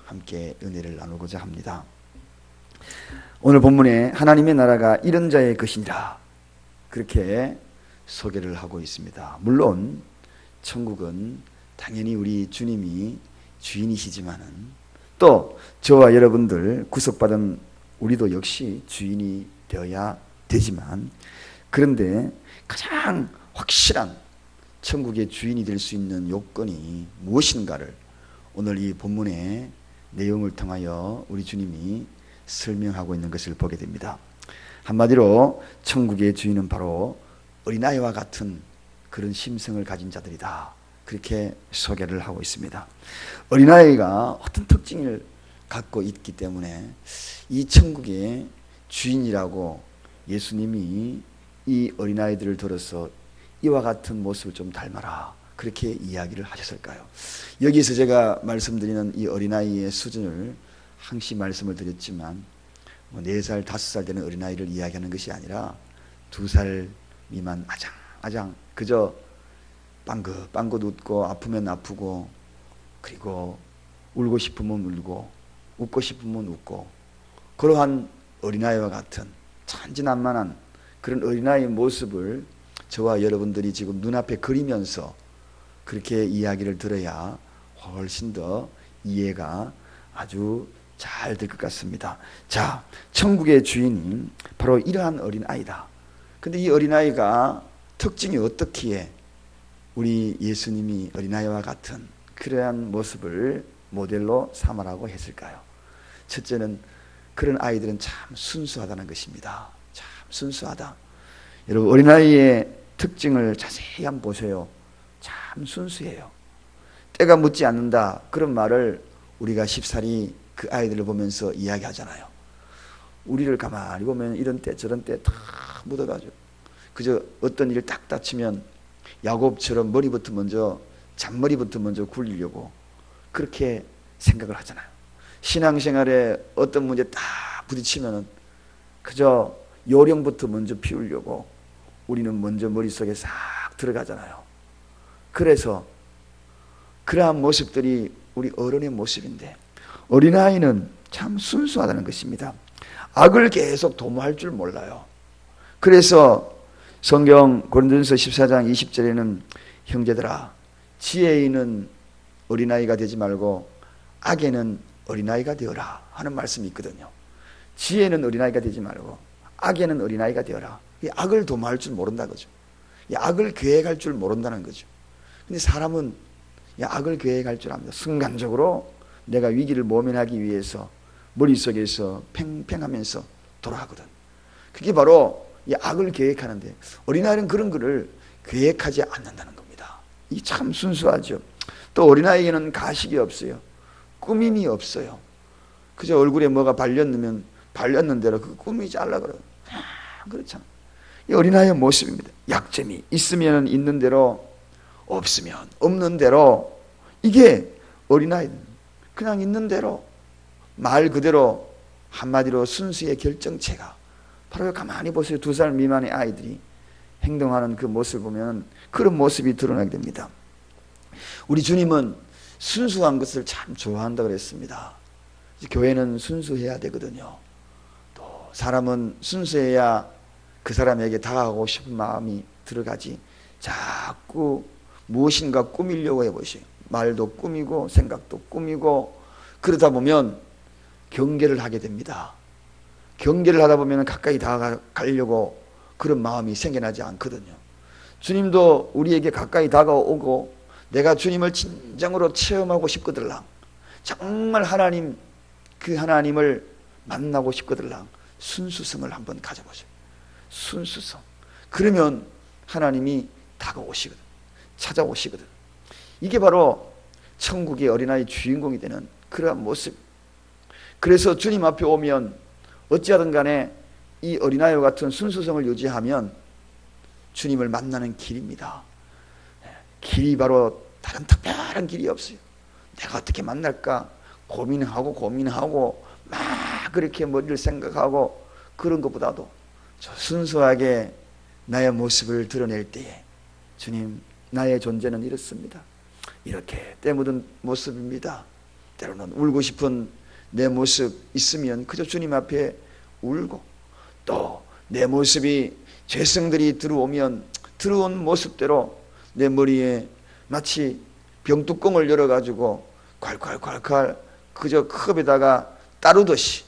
함께 은혜를 나누고자 합니다. 오늘 본문에 하나님의 나라가 이런 자의 것이니라 그렇게 소개를 하고 있습니다. 물론 천국은 당연히 우리 주님이 주인이시지만은 또 저와 여러분들 구속받은 우리도 역시 주인이 되어야 되지만, 그런데 가장 확실한 천국의 주인이 될 수 있는 요건이 무엇인가를 오늘 이 본문의 내용을 통하여 우리 주님이 설명하고 있는 것을 보게 됩니다. 한마디로 천국의 주인은 바로 어린아이와 같은 그런 심성을 가진 자들이다, 그렇게 소개를 하고 있습니다. 어린아이가 어떤 특징을 갖고 있기 때문에 이 천국의 주인이라고 예수님이 이 어린아이들을 들어서 이와 같은 모습을 좀 닮아라 그렇게 이야기를 하셨을까요? 여기서 제가 말씀드리는 이 어린아이의 수준을 항시 말씀을 드렸지만 4살, 5살 되는 어린아이를 이야기하는 것이 아니라 2살 미만 아장 그저 빵긋빵긋 웃고 아프면 아프고 그리고 울고 싶으면 울고 웃고 싶으면 웃고 그러한 어린아이와 같은 천진난만한 그런 어린아이의 모습을 저와 여러분들이 지금 눈앞에 그리면서 그렇게 이야기를 들어야 훨씬 더 이해가 아주 잘 될 것 같습니다. 자, 천국의 주인이 바로 이러한 어린아이다. 근데 이 어린아이가 특징이 어떻기에 우리 예수님이 어린아이와 같은 그러한 모습을 모델로 삼으라고 했을까요? 첫째는 그런 아이들은 참 순수하다는 것입니다. 참 순수하다. 여러분, 어린아이의 특징을 자세히 한번 보세요. 참 순수해요. 때가 묻지 않는다, 그런 말을 우리가 쉽사리 그 아이들을 보면서 이야기하잖아요. 우리를 가만히 보면 이런 때 저런 때 다 묻어가지고 그저 어떤 일을 딱 다치면 야곱처럼 잔머리부터 먼저 굴리려고 그렇게 생각을 하잖아요. 신앙생활에 어떤 문제 딱 부딪히면 그저 요령부터 먼저 피우려고 우리는 먼저 머릿속에 싹 들어가잖아요. 그래서 그러한 모습들이 우리 어른의 모습인데 어린아이는 참 순수하다는 것입니다. 악을 계속 도모할 줄 몰라요. 그래서 성경 고린도전서 14장 20절에는 형제들아 지혜에는 어린아이가 되지 말고 악에는 어린아이가 되어라 하는 말씀이 있거든요. 지혜는 어린아이가 되지 말고 악에는 어린아이가 되어라. 이 악을 도모할 줄 모른다 그죠. 이 악을 계획할 줄 모른다는 거죠. 근데 사람은 이 악을 계획할 줄 압니다. 순간적으로 내가 위기를 모면하기 위해서 머릿속에서 팽팽하면서 돌아가거든. 그게 바로 이 악을 계획하는데 어린아이는 그런 거를 계획하지 않는다는 겁니다. 이게 참 순수하죠. 또 어린아이에게는 가식이 없어요. 꾸밈이 없어요. 그저 얼굴에 뭐가 발렸으면 발렸는 대로 그 꾸미지 않으려고 그래요. 그렇잖아. 이 어린아이의 모습입니다. 약점이 있으면 있는 대로 없으면 없는 대로, 이게 어린아이는 그냥 있는 대로 말 그대로 한마디로 순수의 결정체가 바로 가만히 보세요. 2살 미만의 아이들이 행동하는 그 모습을 보면 그런 모습이 드러나게 됩니다. 우리 주님은 순수한 것을 참 좋아한다고 그랬습니다. 교회는 순수해야 되거든요. 또 사람은 순수해야 그 사람에게 다가가고 싶은 마음이 들어가지 자꾸 무엇인가 꾸미려고 해보세요. 말도 꾸미고 생각도 꾸미고 그러다 보면 경계를 하게 됩니다. 경계를 하다 보면 가까이 다가가려고 그런 마음이 생겨나지 않거든요. 주님도 우리에게 가까이 다가오고 내가 주님을 진정으로 체험하고 싶거들랑, 정말 하나님, 그 하나님을 만나고 싶거들랑 순수성을 한번 가져보세요. 순수성. 그러면 하나님이 다가오시거든, 찾아오시거든. 이게 바로 천국의 어린아이 주인공이 되는 그러한 모습. 그래서 주님 앞에 오면 어찌하든 간에 이 어린아이와 같은 순수성을 유지하면 주님을 만나는 길입니다. 길이 바로 다른 특별한 길이 없어요. 내가 어떻게 만날까 고민하고 막 그렇게 머리를 생각하고 그런 것보다도 저 순수하게 나의 모습을 드러낼 때에 주님, 나의 존재는 이렇습니다. 이렇게 때 묻은 모습입니다. 때로는 울고 싶은 내 모습 있으면 그저 주님 앞에 울고, 또 내 모습이 죄성들이 들어오면 들어온 모습대로 내 머리에 마치 병뚜껑을 열어가지고 콸콸콸콸 그저 컵에다가 따르듯이,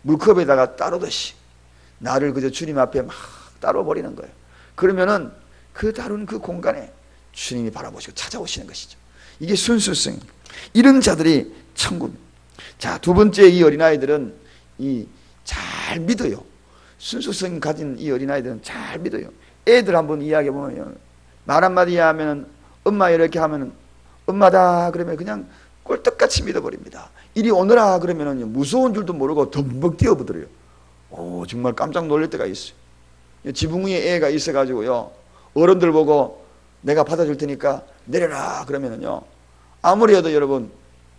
물컵에다가 따르듯이 나를 그저 주님 앞에 막 따라버리는 거예요. 그러면은 그 다른 그 공간에 주님이 바라보시고 찾아오시는 것이죠. 이게 순수성. 이런 자들이 천국. 자, 두 번째, 이 어린아이들은 잘 믿어요. 순수성 가진 이 어린아이들은 잘 믿어요. 애들 한번 이야기해보면 말 한마디 하면은 엄마 이렇게 하면은 엄마다 그러면 그냥 꼴떡같이 믿어버립니다. 이리 오너라 그러면은 무서운 줄도 모르고 덤벅 뛰어버려요. 오, 정말 깜짝 놀랄 때가 있어요. 지붕 위에 애가 있어가지고요, 어른들 보고 내가 받아줄 테니까 내려라 그러면은요, 아무리 해도 여러분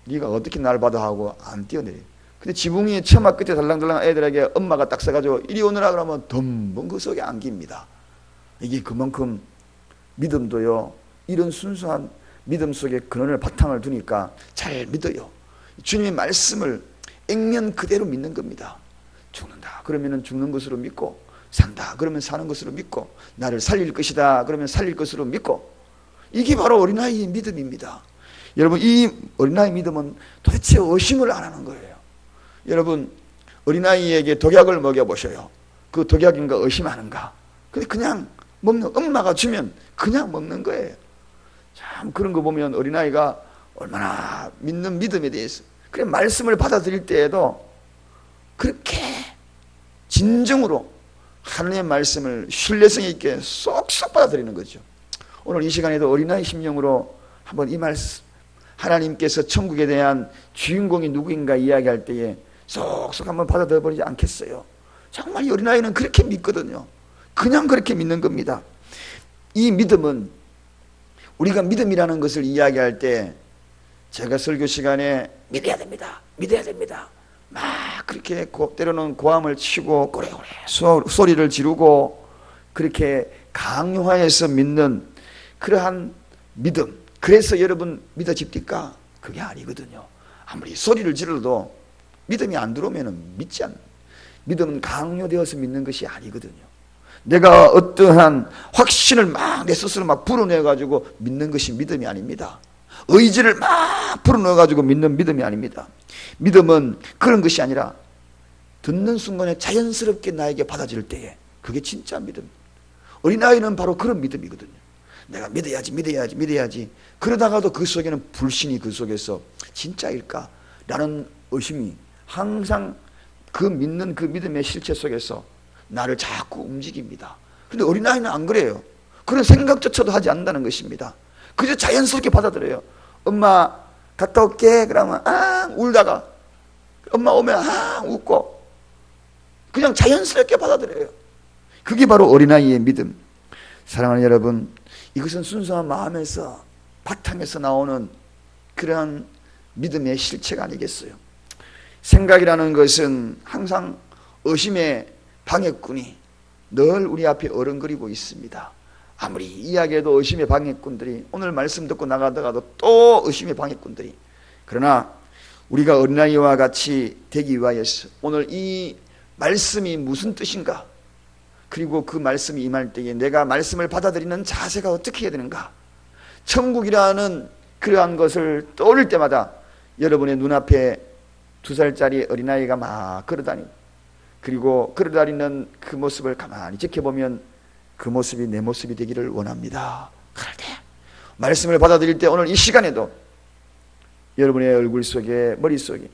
네가 어떻게 날 받아 하고 안 뛰어내려요. 근데 지붕 위에 처마 끝에 달랑달랑 애들에게 엄마가 딱 서가지고 이리 오너라 그러면 덤벙 그 속에 안깁니다. 이게 그만큼 믿음도요, 이런 순수한 믿음 속에 근원을 바탕을 두니까 잘 믿어요. 주님의 말씀을 액면 그대로 믿는 겁니다. 죽는다 그러면 죽는 것으로 믿고, 산다 그러면 사는 것으로 믿고, 나를 살릴 것이다 그러면 살릴 것으로 믿고, 이게 바로 어린아이의 믿음입니다. 여러분, 이 어린아이 믿음은 도대체 의심을 안 하는 거예요. 여러분, 어린아이에게 독약을 먹여보셔요. 그 독약인가 의심하는가? 근데 그냥 먹는, 엄마가 주면 그냥 먹는 거예요. 참 그런 거 보면 어린아이가 얼마나 믿는 믿음에 대해서, 그래 말씀을 받아들일 때에도 그렇게 진정으로 하나님의 말씀을 신뢰성 있게 쏙쏙 받아들이는 거죠. 오늘 이 시간에도 어린아이 심령으로 한번 이 말씀, 하나님께서 천국에 대한 주인공이 누구인가 이야기할 때에 쏙쏙 한번 받아들여버리지 않겠어요? 정말 이 어린아이는 그렇게 믿거든요. 그냥 그렇게 믿는 겁니다. 이 믿음은, 우리가 믿음이라는 것을 이야기할 때 제가 설교 시간에 믿어야 됩니다, 믿어야 됩니다, 막 그렇게 때로는 고함을 치고 꼬레꼬레 소리를 지르고 그렇게 강요하여서 믿는 그러한 믿음, 그래서 여러분 믿어집니까? 그게 아니거든요. 아무리 소리를 지르도 믿음이 안 들어오면 믿지 않는, 믿음은 강요되어서 믿는 것이 아니거든요. 내가 어떠한 확신을 막 내 스스로 막 불어넣어가지고 믿는 것이 믿음이 아닙니다. 의지를 막 불어넣어가지고 믿는 믿음이 아닙니다. 믿음은 그런 것이 아니라 듣는 순간에 자연스럽게 나에게 받아질 때에 그게 진짜 믿음. 어린아이는 바로 그런 믿음이거든요. 내가 믿어야지 그러다가도 그 속에는 불신이 그 속에서 진짜일까? 라는 의심이 항상 그 믿는 그 믿음의 실체 속에서 나를 자꾸 움직입니다. 그런데 어린아이는 안 그래요. 그런 생각조차도 하지 않는다는 것입니다. 그저 자연스럽게 받아들여요. 엄마 갔다 올게 그러면 울다가 엄마 오면 웃고 그냥 자연스럽게 받아들여요. 그게 바로 어린아이의 믿음. 사랑하는 여러분, 이것은 순수한 마음에서 바탕에서 나오는 그러한 믿음의 실체가 아니겠어요? 생각이라는 것은 항상 의심의 방해꾼이 늘 우리 앞에 어른거리고 있습니다. 아무리 이야기해도 의심의 방해꾼들이, 오늘 말씀 듣고 나가다가도 또 의심의 방해꾼들이. 그러나 우리가 어린아이와 같이 되기 위하여서 오늘 이 말씀이 무슨 뜻인가, 그리고 그 말씀이 임할 때에 내가 말씀을 받아들이는 자세가 어떻게 해야 되는가, 천국이라는 그러한 것을 떠올릴 때마다 여러분의 눈앞에 2살짜리 어린아이가 막 걸어다니고, 그리고 걸어다니는 그 모습을 가만히 지켜보면 그 모습이 내 모습이 되기를 원합니다. 그럴 때 말씀을 받아들일 때 오늘 이 시간에도 여러분의 얼굴 속에, 머릿속에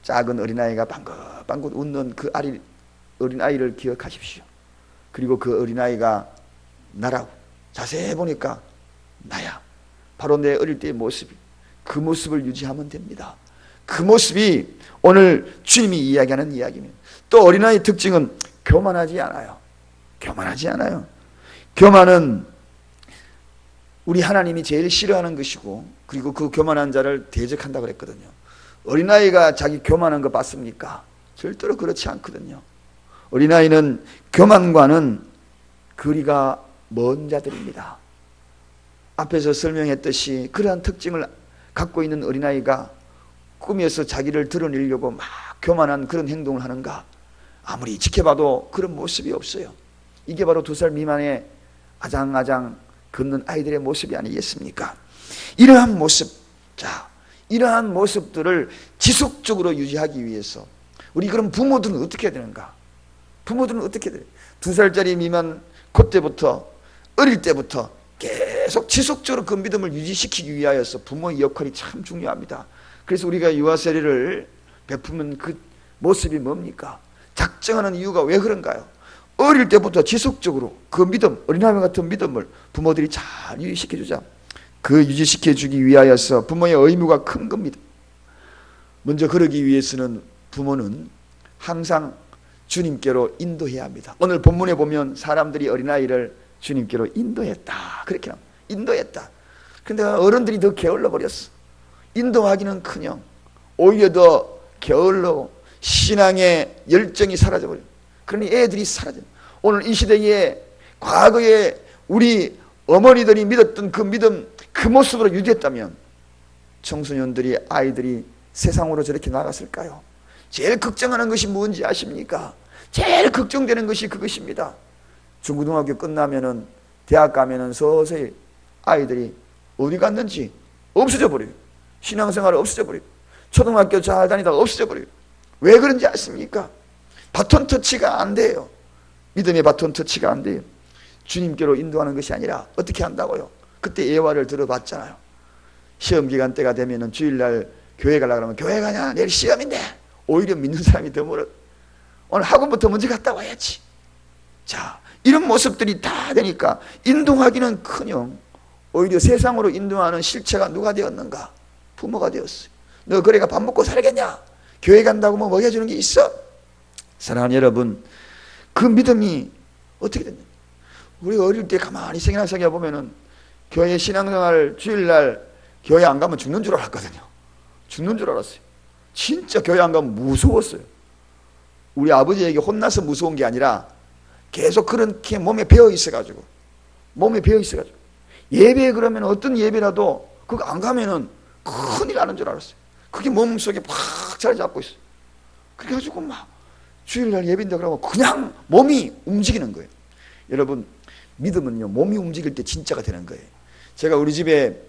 작은 어린아이가 방긋방긋 웃는 그 어린아이를 기억하십시오. 그리고 그 어린아이가 나라고 자세히 보니까 나야. 바로 내 어릴 때의 모습이, 그 모습을 유지하면 됩니다. 그 모습이 오늘 주님이 이야기하는 이야기입니다. 또 어린아이의 특징은 교만하지 않아요. 교만하지 않아요. 교만은 우리 하나님이 제일 싫어하는 것이고, 그리고 그 교만한 자를 대적한다고 그랬거든요. 어린아이가 자기 교만한 거 봤습니까? 절대로 그렇지 않거든요. 어린아이는 교만과는 거리가 먼 자들입니다. 앞에서 설명했듯이 그러한 특징을 갖고 있는 어린아이가 꾸며서 자기를 드러내려고 막 교만한 그런 행동을 하는가? 아무리 지켜봐도 그런 모습이 없어요. 이게 바로 2살 미만의 아장아장 걷는 아이들의 모습이 아니겠습니까? 이러한 모습, 이러한 모습들을 지속적으로 유지하기 위해서 우리 그럼 부모들은 어떻게 해야 되는가? 부모들은 어떻게 해야 돼요? 2살짜리 미만 그때부터, 어릴 때부터 계속 지속적으로 그 믿음을 유지시키기 위하여서 부모의 역할이 참 중요합니다. 그래서 우리가 유아세례를 베푸는 그 모습이 뭡니까? 작정하는 이유가 왜 그런가요? 어릴 때부터 지속적으로 그 믿음, 어린아이 같은 믿음을 부모들이 잘 유지시켜주자. 그 유지시켜주기 위하여서 부모의 의무가 큰 겁니다. 먼저 그러기 위해서는 부모는 항상 주님께로 인도해야 합니다. 오늘 본문에 보면 사람들이 어린아이를 주님께로 인도했다. 그렇게 합니다. 인도했다. 그런데 어른들이 더 게을러 버렸어. 인도하기는커녕 오히려 더 게을러 신앙의 열정이 사라져버려요. 그러니 애들이 사라져요. 오늘 이 시대에 과거에 우리 어머니들이 믿었던 그 믿음, 그 모습으로 유지했다면 청소년들이, 아이들이 세상으로 저렇게 나갔을까요? 제일 걱정하는 것이 뭔지 아십니까? 제일 걱정되는 것이 그것입니다. 중고등학교 끝나면은 대학 가면은 서서히 아이들이 어디 갔는지 없어져 버려요. 신앙생활 없어져 버려요. 초등학교 잘 다니다가 없어져 버려요. 왜 그런지 아십니까? 바톤 터치가 안 돼요. 믿음의 바톤 터치가 안 돼요. 주님께로 인도하는 것이 아니라 어떻게 한다고요? 그때 예화를 들어봤잖아요. 시험 기간 때가 되면은 주일날 교회 가려고 하면 교회 가냐? 내일 시험인데. 오히려 믿는 사람이 더 멀어. 오늘 학원부터 먼저 갔다 와야지. 자, 이런 모습들이 다 되니까 인도하기는커녕 오히려 세상으로 인도하는 실체가 누가 되었는가? 부모가 되었어요. 너 그래가 밥 먹고 살겠냐? 교회 간다고 뭐 먹여주는 게 있어? 사랑하는 여러분, 그 믿음이 어떻게 됐냐? 우리 어릴 때 가만히 생각해 보면은 교회 신앙생활 주일날 교회 안 가면 죽는 줄 알았거든요. 죽는 줄 알았어요. 진짜 교회 안 가면 무서웠어요. 우리 아버지에게 혼나서 무서운 게 아니라 계속 그렇게 몸에 배어 있어가지고 예배 그러면 어떤 예배라도 그거 안 가면은 큰일 나는 줄 알았어요. 그게 몸속에 팍 자리 잡고 있어요. 그래가지고 막 주일날 예배인다 그러면 그냥 몸이 움직이는 거예요. 여러분, 믿음은요 몸이 움직일 때 진짜가 되는 거예요. 제가 우리 집에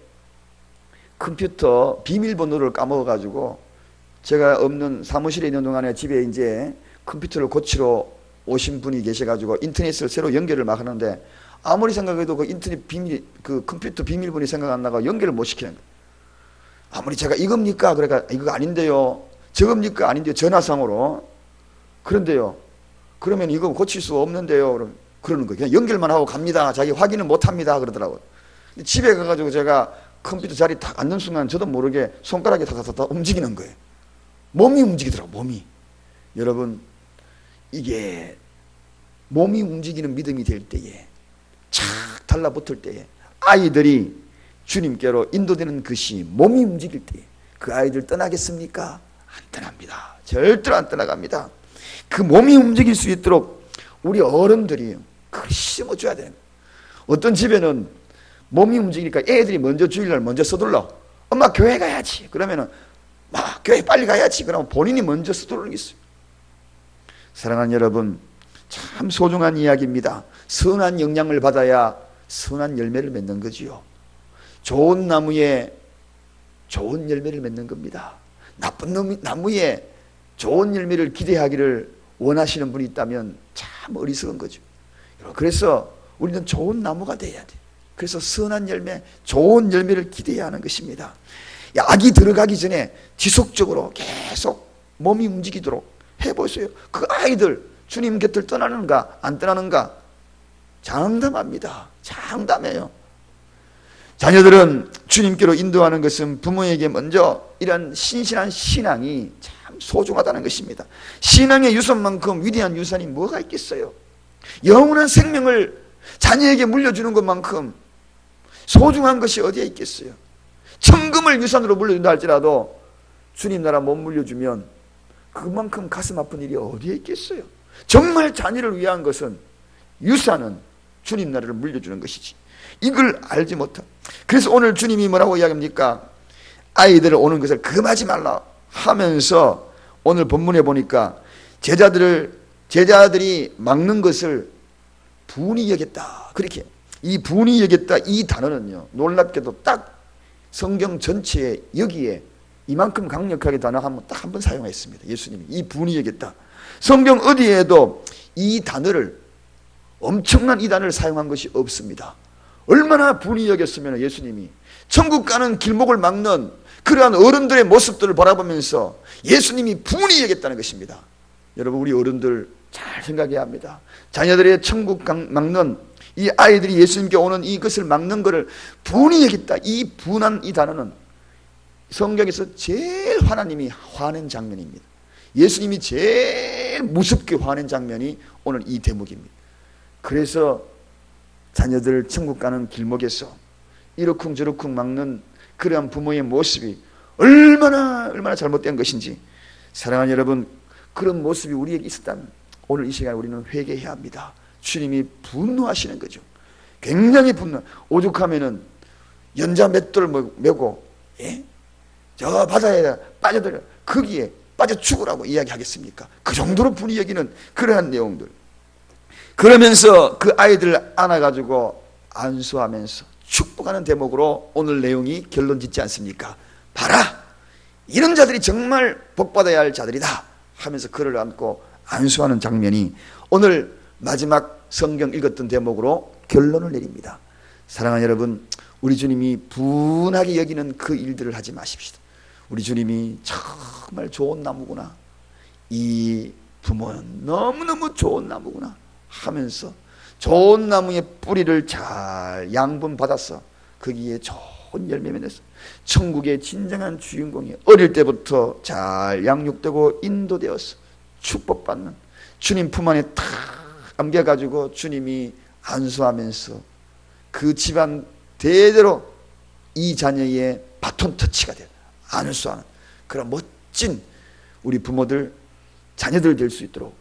컴퓨터 비밀번호를 까먹어가지고 제가 없는 사무실에 있는 동안에 집에 이제 컴퓨터를 고치러 오신 분이 계셔가지고 인터넷을 새로 연결을 막 하는데 아무리 생각해도 그 인터넷 비밀, 그 컴퓨터 비밀번호 생각 안 나고 연결을 못 시키는 거예요. 아무리 제가 이겁니까? 그러니까 이거 아닌데요. 저겁니까? 아닌데요. 전화상으로. 그런데요. 그러면 이거 고칠 수 없는데요. 그러는 거예요. 그냥 연결만 하고 갑니다. 자기 확인은 못 합니다. 그러더라고요. 집에 가가지고 제가 컴퓨터 자리 딱 앉는 순간 저도 모르게 손가락이 탁탁탁 움직이는 거예요. 몸이 움직이더라고요. 몸이. 여러분, 이게 몸이 움직이는 믿음이 될 때에 착 달라붙을 때에 아이들이 주님께로 인도되는 것이 몸이 움직일 때에 그 아이들 떠나겠습니까? 안 떠납니다. 절대로 안 떠나갑니다. 그 몸이 움직일 수 있도록 우리 어른들이 그걸 심어줘야 되는 거예요. 어떤 집에는 몸이 움직이니까 애들이 먼저 주일날 먼저 서둘러. 엄마 교회 가야지. 그러면은 막 교회 빨리 가야지. 그러면 본인이 먼저 서두르는 게 있어요. 사랑하는 여러분, 참 소중한 이야기입니다. 선한 영향을 받아야 선한 열매를 맺는 거지요. 좋은 나무에 좋은 열매를 맺는 겁니다. 나쁜 나무에 좋은 열매를 기대하기를 원하시는 분이 있다면 참 어리석은 거죠. 그래서 우리는 좋은 나무가 돼야 돼. 그래서 선한 열매, 좋은 열매를 기대해야 하는 것입니다. 약이 들어가기 전에 지속적으로 계속 몸이 움직이도록 해보세요. 그 아이들 주님 곁을 떠나는가 안 떠나는가 장담합니다. 장담해요. 자녀들은 주님께로 인도하는 것은 부모에게 먼저 이런 신실한 신앙이 참 소중하다는 것입니다. 신앙의 유산만큼 위대한 유산이 뭐가 있겠어요? 영원한 생명을 자녀에게 물려주는 것만큼 소중한 것이 어디에 있겠어요? 천금을 유산으로 물려준다 할지라도 주님 나라 못 물려주면 그만큼 가슴 아픈 일이 어디에 있겠어요? 정말 자녀를 위한 것은 유산은 주님 나라를 물려주는 것이지. 이걸 알지 못한. 그래서 오늘 주님이 뭐라고 이야기합니까? 아이들 오는 것을 금하지 말라. 하면서 오늘 본문에 보니까 제자들이 막는 것을 분이 여겼다. 그렇게 이 분이 여겼다 이 단어는요, 놀랍게도 딱 성경 전체에 여기에 이만큼 강력하게 단어 딱 한 번 사용했습니다. 예수님이 이 분이 여겼다. 성경 어디에도 이 단어를, 엄청난 이 단어를 사용한 것이 없습니다. 얼마나 분이 여겼으면 예수님이 천국 가는 길목을 막는 그러한 어른들의 모습들을 바라보면서 예수님이 분이 여겼다는 것입니다. 여러분, 우리 어른들 잘 생각해야 합니다. 자녀들의 천국 막는 이 아이들이 예수님께 오는 이것을 막는 것을 분이 여겼다. 이 분한 이 단어는 성경에서 제일 하나님이 화낸 장면입니다. 예수님이 제일 무섭게 화낸 장면이 오늘 이 대목입니다. 그래서 자녀들 천국 가는 길목에서 이러쿵저러쿵 막는 그러한 부모의 모습이 얼마나 잘못된 것인지, 사랑하는 여러분, 그런 모습이 우리에게 있었다면 오늘 이 시간에 우리는 회개해야 합니다. 주님이 분노하시는 거죠. 굉장히 오죽하면은 연자 맷돌 메고 저 바다에 빠져들어 거기에 빠져 죽으라고 이야기하겠습니까? 그 정도로 분이 여기는 그러한 내용들. 그러면서 그 아이들을 안아가지고 안수하면서 축복하는 대목으로 오늘 내용이 결론 짓지 않습니까? 봐라, 이런 자들이 정말 복받아야 할 자들이다 하면서 그를 안고 안수하는 장면이 오늘 마지막 성경 읽었던 대목으로 결론을 내립니다. 사랑하는 여러분, 우리 주님이 분하게 여기는 그 일들을 하지 마십시다. 우리 주님이 정말 좋은 나무구나, 이 부모는 너무너무 좋은 나무구나 하면서 좋은 나무의 뿌리를 잘 양분받아서 거기에 좋은 열매 맺어서 천국의 진정한 주인공이 어릴 때부터 잘 양육되고 인도되어서 축복받는 주님 품 안에 탁 안겨가지고 주님이 안수하면서 그 집안 대대로 이 자녀의 바톤 터치가 되는 안수하는 그런 멋진 우리 부모들, 자녀들 될 수 있도록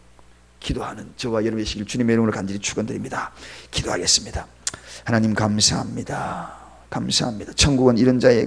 기도하는 저와 여러분의 시길 주님의 이름으로 간절히 축원드립니다. 기도하겠습니다. 하나님 감사합니다. 감사합니다. 천국은 이런 자의